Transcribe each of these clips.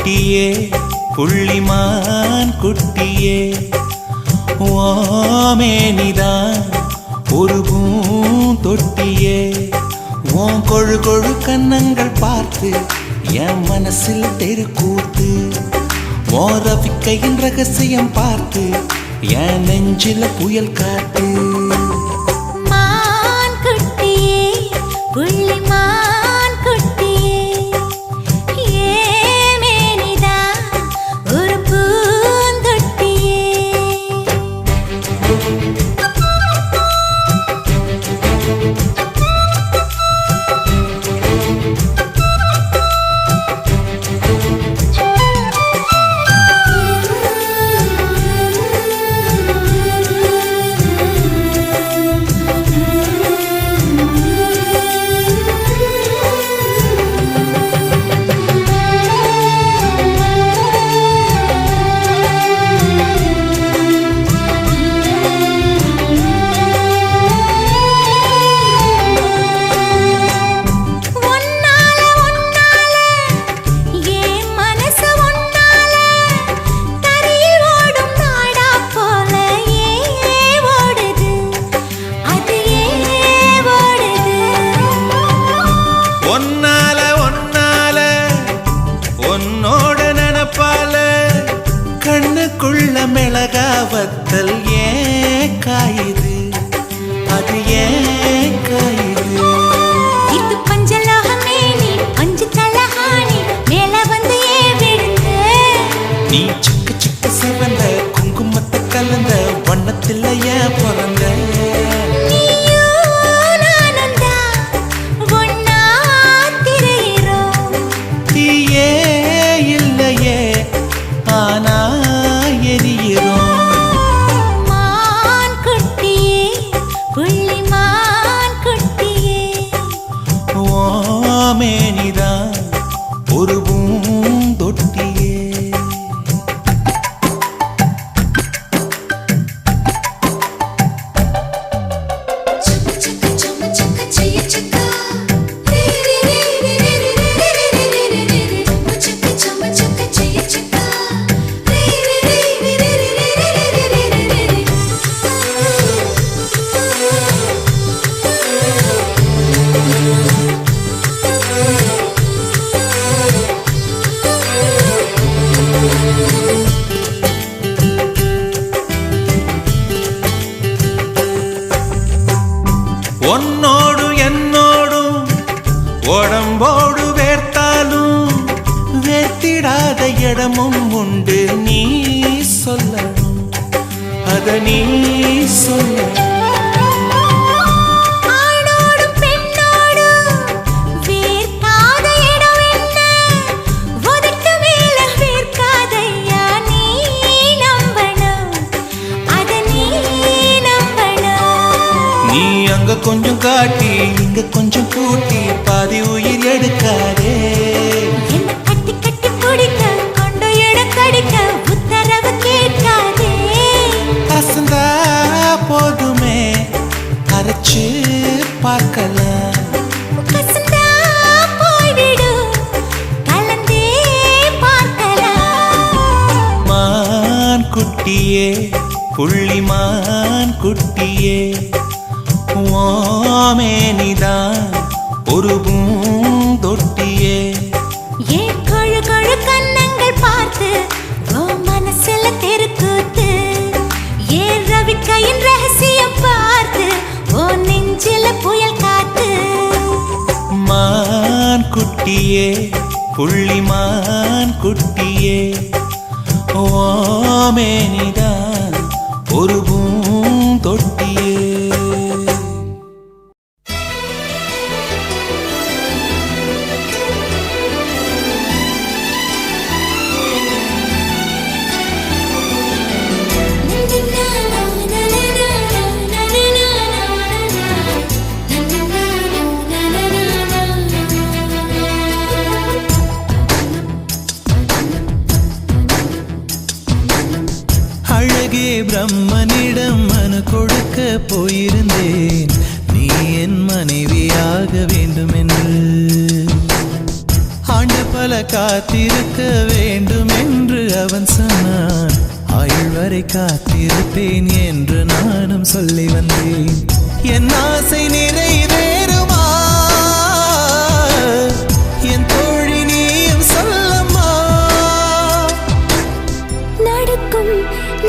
குட்டியே புள்ளிமான் குட்டியே ஓமேனிதான் ஒரு பூந்தொட்டியே ஓன் கொழு கொழு கன்னங்கள் பார்த்து என் மனசில் தெருக்கூத்து ஓன் ரவிக்கையின் ரகசியம் பார்த்து என் நெஞ்சில புயல் காத்து மான் குட்டியே புள்ளிமான் குட்டியே ஏமேனிதான் ஒரு பூந்தொட்டியே மிளகாவத்தல் ஏன் காயுது அது ஏன் காயுது இது பஞ்சலோகமே நீ பஞ்சு தலஹானி மேல வந்து விழுந்த நீ சிக்க சிக்க சிவந்த குங்குமத்தை கலந்த வண்ணத்தில் ஏன் பிறந்த தீயே இல்லையே ஆனா மேனிதான் ஒரு பூந்தொட்டியே உன்னோடு என்னோடும் உடம்போடு வேர்த்தாலும் வேர்த்திடாத இடமும் உண்டு நீ சொல்லணும் அத நீ சொல்ல கொஞ்சம் காட்டி இங்க கொஞ்சம் கூட்டி பாதி உயிர் எடுக்காதே கட்டி கட்டி பிடிக்க கொண்டு எடுக்கடிக்க உத்தரவு கேட்காதே அசந்தா போதுமே அரைச்சு பார்க்கலாம் கசந்தா போய்விடு கலந்தே பார்க்கலாம் மான் குட்டியே புள்ளிமான் குட்டியே ஓமேனிதான் ஒரு பூந்தொட்டியே ஏன் கொழு கொழு கன்னங்கள் பார்த்து ஓ மனசுல தெருக்கூத்து ஏன் ரவிக்கையின் ரகசியம் பார்த்து ஓ நெஞ்சில புயல் காத்து மான் குட்டியே புள்ளிமான் குட்டியே ஓமேனிதான் ஒரு பூந்தொட்டியே பிரம்மனிடம் மனு கொடுக்க போயிருந்தேன் நீ என் மனைவியாக வேண்டும் என்று ஆண்ட பல காத்திருக்க வேண்டும் என்று அவன் சொன்னான். ஆயுள் வரை காத்திருப்பேன் என்று நானும் சொல்லி வந்தேன். என் ஆசை நிறைவேறுமா என் தோழி நீயும் சொல்லம்மா. நடக்கும்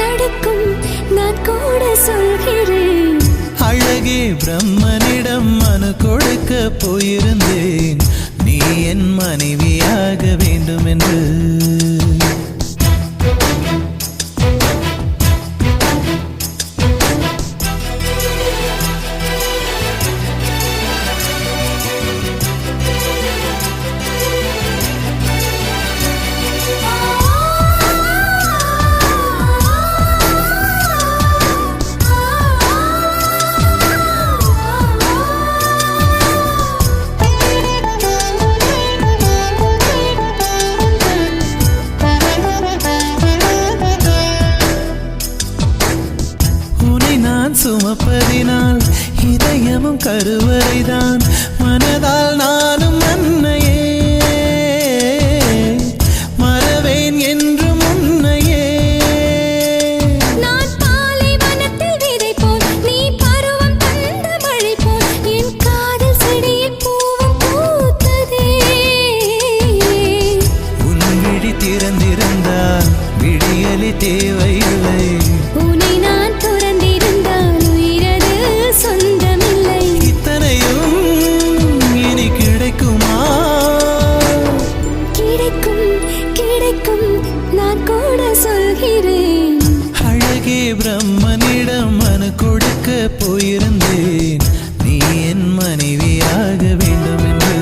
நடக்கும் நான் கூட சொல்கிறேன். அழகே பிரம்மனிடம் மனு கொடுக்க போயிருந்தேன். நீ என் மனைவியாக வேண்டும் என்று. சுமப்பதினால் இதயமும் கருவறைதான். மனதால் நானும் அன்னையே மறவேன் என்று முன்னையே. நான் பாலை வனத்தில் விதை போல், நீ பருவம் தந்த மழை போல், என் காதல் செடியில் பூவும் பூத்ததே. உன் விழி திறந்திருந்தால் விடியலி தேவையில்லை. உன்னை நான் துறந்திருந்தால் உயிரது சொந்தமில்லை. இத்தனையும் இனி கிடைக்குமா? கிடைக்கும் கிடைக்கும் நான் கூட சொல்கிறேன். அழகே பிரம்மனிடம் மனு கொடுக்க போயிருந்தேன். நீ என் மனைவியாக வேண்டும் என்று.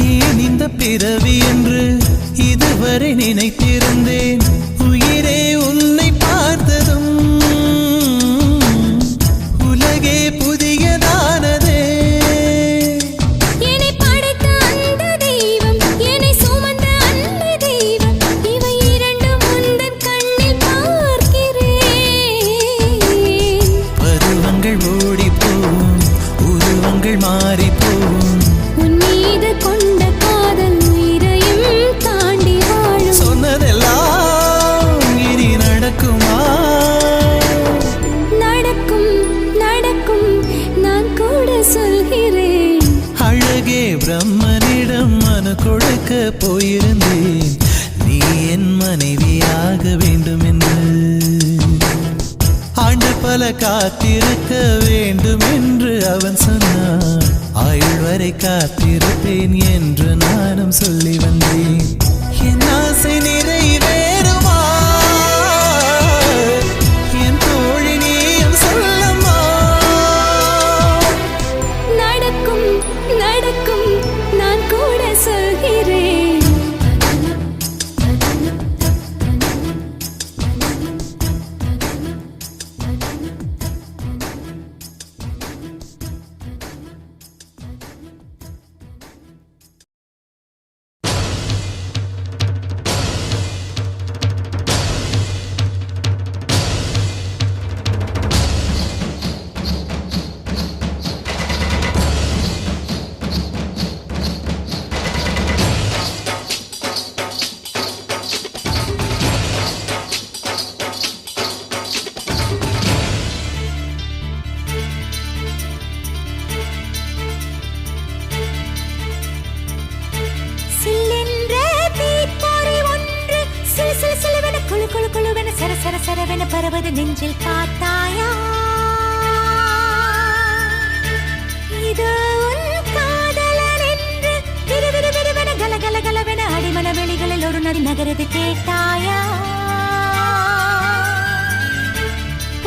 ஏன் இந்த பிறவி என்று இதுவரை நினைத்திருந்தேன். உயிரே உன்னை பார்த்ததும் உலகே புதியதானதே. என்னை படைத்த அந்த தெய்வம், என்னை சுமந்த அந்த தெய்வம், இவை இரண்டும் உந்தன் கண்ணில் பார்க்கிறேன். பருவங்கள் ஓடிப்போம், உருவங்கள் மாறிப்போம். உன் மீது கொண்ட காதல் உயிரையும் தாண்டி வாழும். சொன்னதெல்லாம் இனி நடக்குமா? நடக்கும் நடக்கும் நான் கூட சொல்கிறேன். அழகே பிரம்மனிடம் மனு கொடுக்க போயிருந்தேன். நீ என் மனைவியாக வேண்டும் என்று. ஆண்டு பல காத்திருக்க வேண்டும் என்று அவன் சொன்னான். ஆயுள் வரை காத்திருப்பேன் என்று நானும் சொல்லி வந்தேன். என் ஆசை நிறைவேறுமா என் தோழி நீயும் சொல்லம்மா. நடக்கும் நடக்கும் நான் கூட சொல்கிறேன். குழு குழுவென சர சர சரவென பரவது நெஞ்சில் பார்த்தாயா? இது உன் காதலன் என்று விரு விரு விருவென கல கல கலவென அடிமன வெளிகளில் ஒரு நதி நகரது கேட்டாயா?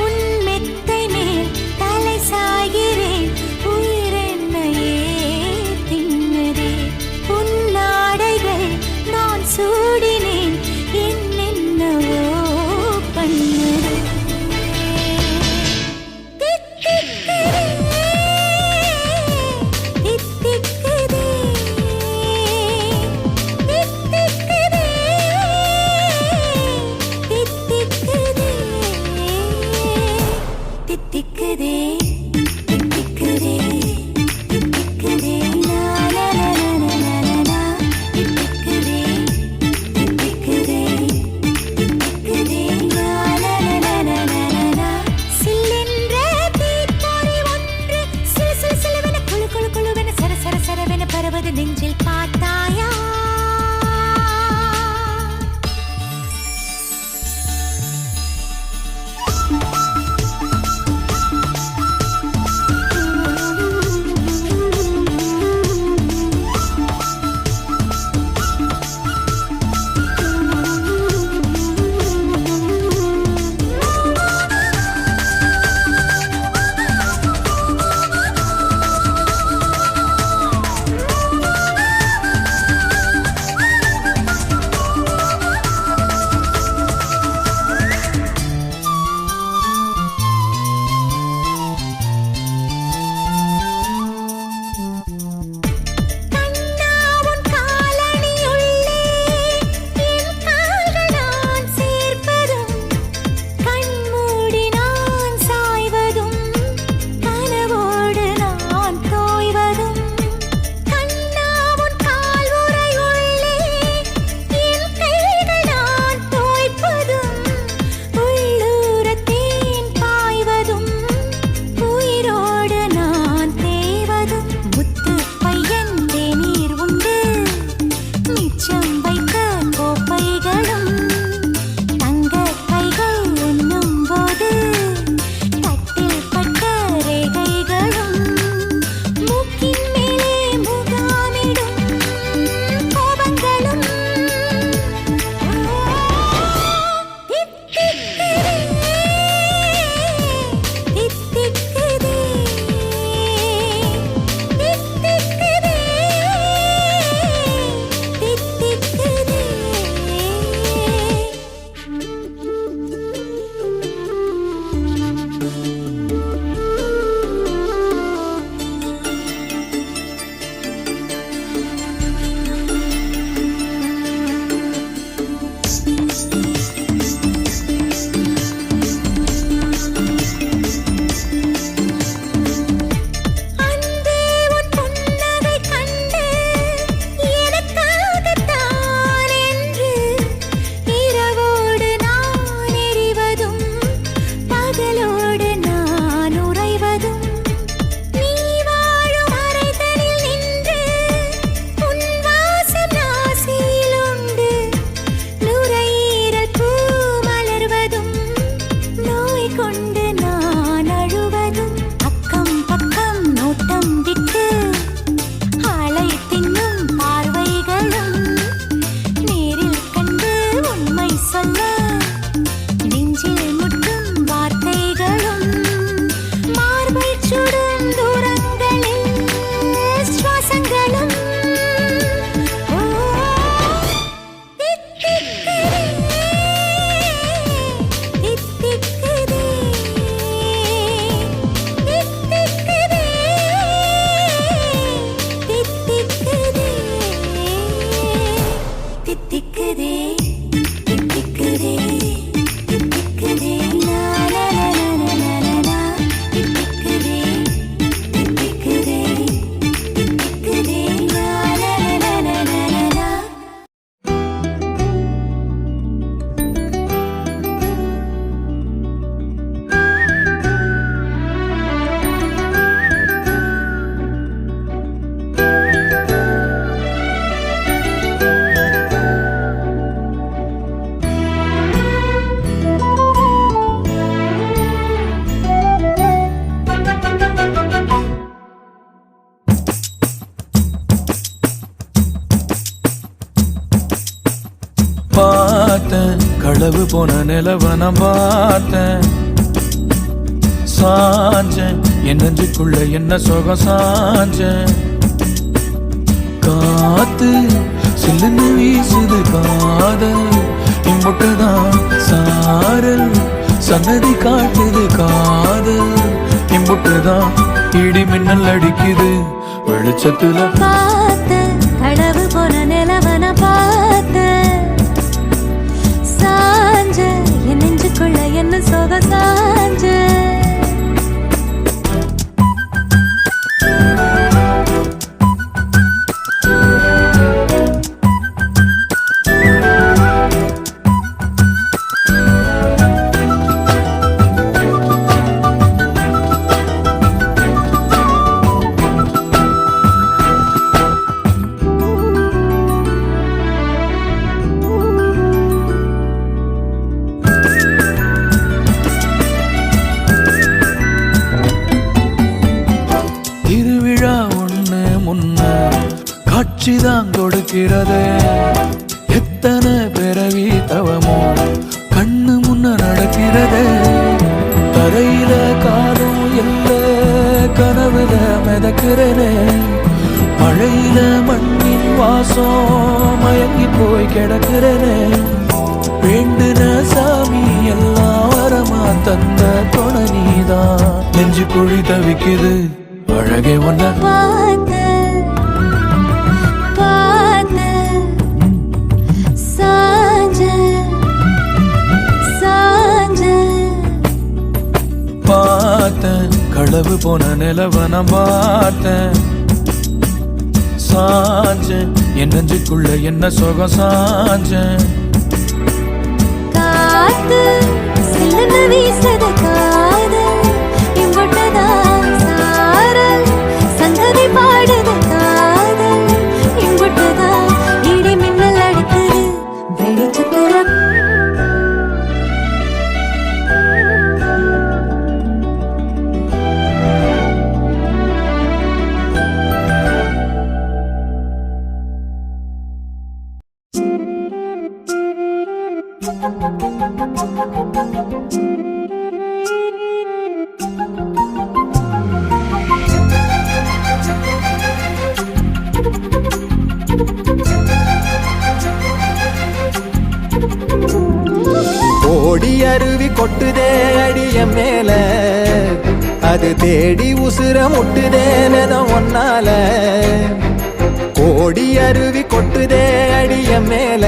உன் மெத்தை மேல் தலை சாய்கிறேன், உயிரென்னையே தின்னதே. உன் நாடைகள் நான் சூடினேன், என்னென்னவோ பண்ணது. களவு போன நிலவன பார்த்தேன் சாஞ்சேன் என் நெஞ்சுக்குள்ள என்ன சுகம் சாஞ்சேன் காத்து சில்லுன்னு வீசுது காதல் இம்புட்டுதான் சாரல் சன்னதி காட்டுது காதல் இம்புட்டுதான் இடி மின்னல் அடிக்குது வெளிச்சத்துல பார்த்த களவு போன நிலவன பார்த்த சாஞ்ச என் நெஞ்சுக்குள்ள என்ன சோக சாஞ்ச திருவிழா ஒண்ணு முன்ன காட்சிதான் கொடுக்கிறதே எத்தனை பிறவி தவமோ கண்ணு முன்ன நடக்கிறதே தரையில காலம் எல்ல கனவுல மிதக்கிறனே மழையில மண்ணின் வாசம் மயங்கி போய் கிடக்கிறனே வேண்டுன சாமி எல்லாம் வரமா தந்த துணை நீதான் நெஞ்சு குழி தவிக்குது அழகே ஒன்ன பார்த்த பார்த்த சாஞ்ச சாஞ்ச பார்த்தேன் களவு போன நிலவன பார்த்தேன் சாஞ்சேன் என் நெஞ்சுக்குள்ள என்ன சுகம் சாஞ்சேன் காத்து சில்லுன்னு வீசுது காதல் இம்புட்டுதான் சாரல் சங்கதி பாடுது காதல் இம்புட்டுதான் இடி மின்னல் அடிக்குது வெளிச்சத்துல ஓடி அருவி கொட்டுதே அடிய மேல அது தேடி உசுர முட்டுதேனதும் ஒன்னால ஓடி அருவி கொட்டுதே அடிய மேல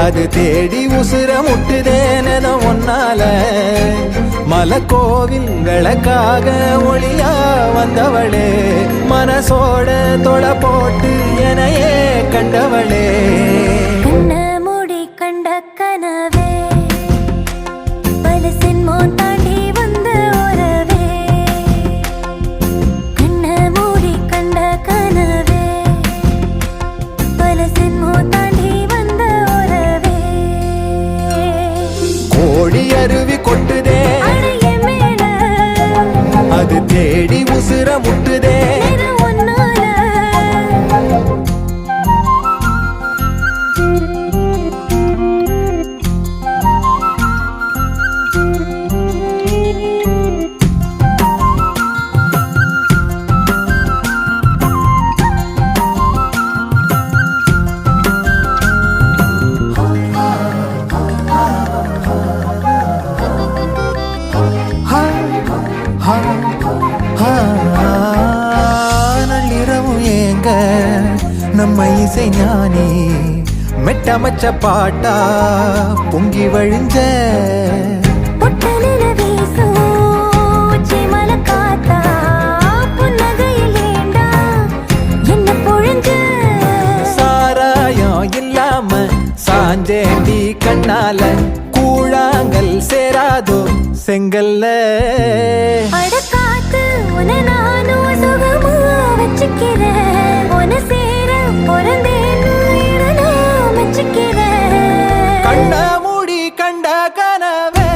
அது தேடி உசுர முட்டுதேனதும் ஒன்னால மலக்கோவில்களுக்காக ஒளியா வந்தவளே மனசோட தொலை போட்டு எனையே கண்டவளே கண்ண மூடி கண்ட கனவே பல சின்மோன் தாண்டி வந்த உறவே கண்ண மூடி கண்ட கனவே பல சின்மோன் தாண்டி வந்த உறவே கோடி அருவி கொட்டுதே அடைய மேல அது தேடி உசுர முட்டுதே நிறம் ஒன்னால நள்ளிரவும் ஏங்க நம்ம இசை ஞானி மெட்டமச்ச பாட்டா பொங்கி வழிஞ்ச பொட்டலில வீசும் உச்சிமல காத்தா புன்னகையில் ஏண்டா என்ன பொழிஞ்ச சாராயம் இல்லாம சாஞ்சேண்டி கண்ணால கூழாங்கல் சேராதோ செங்கல்ல அடக்காத்து உன நானும் சுகமா வச்சுக்கிறேன் உன சேர பிறந்தேன்னு இட நான் வச்சுக்கிறேன் கண்ண மூடி கண்ட கனவே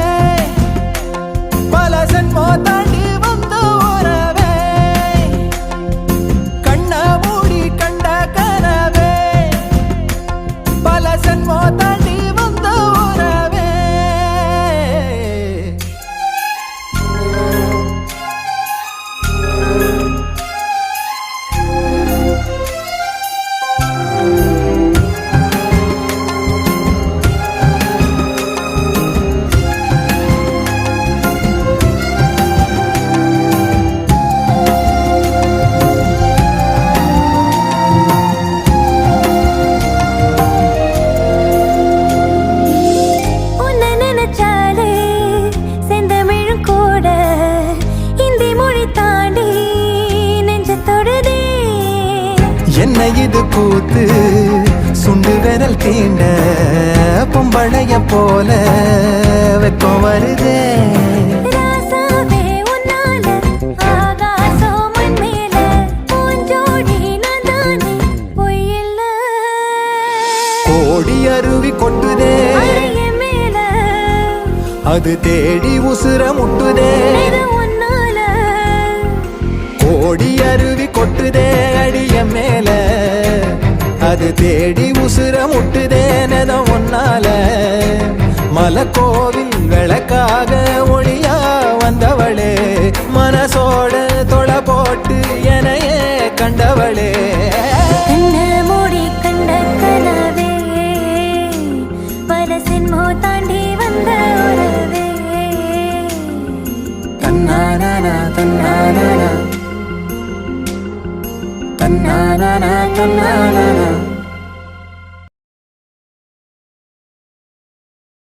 என்ன இது கூத்து சுண்டு விரல் தீண்ட பொம்பளைய போல வெக்கம் வருதே ராசாவே உன்னால ஆகாசம் மண் மேல பூஞ்சோடி நான் தானே பொய்யில்ல கோடி அருவி கொட்டுதே அறைய மேல அது தேடி உசுர முட்டுதே இது உன்னால கோடி அருவி கொட்டுதே அடிய மேல அது தேடி உசுர முட்டுதே நெத ஒன்னால மலக்கோவில் விளக்காக ஒளியா வந்தவளே மனசோட தொலை போட்டு எனையே கண்டவளே கண்ண மூடி கண்ட கனவே பல சின்மோ தாண்டி வந்த உறவே தன்னானா தன்னானா தன்னானா தன்னா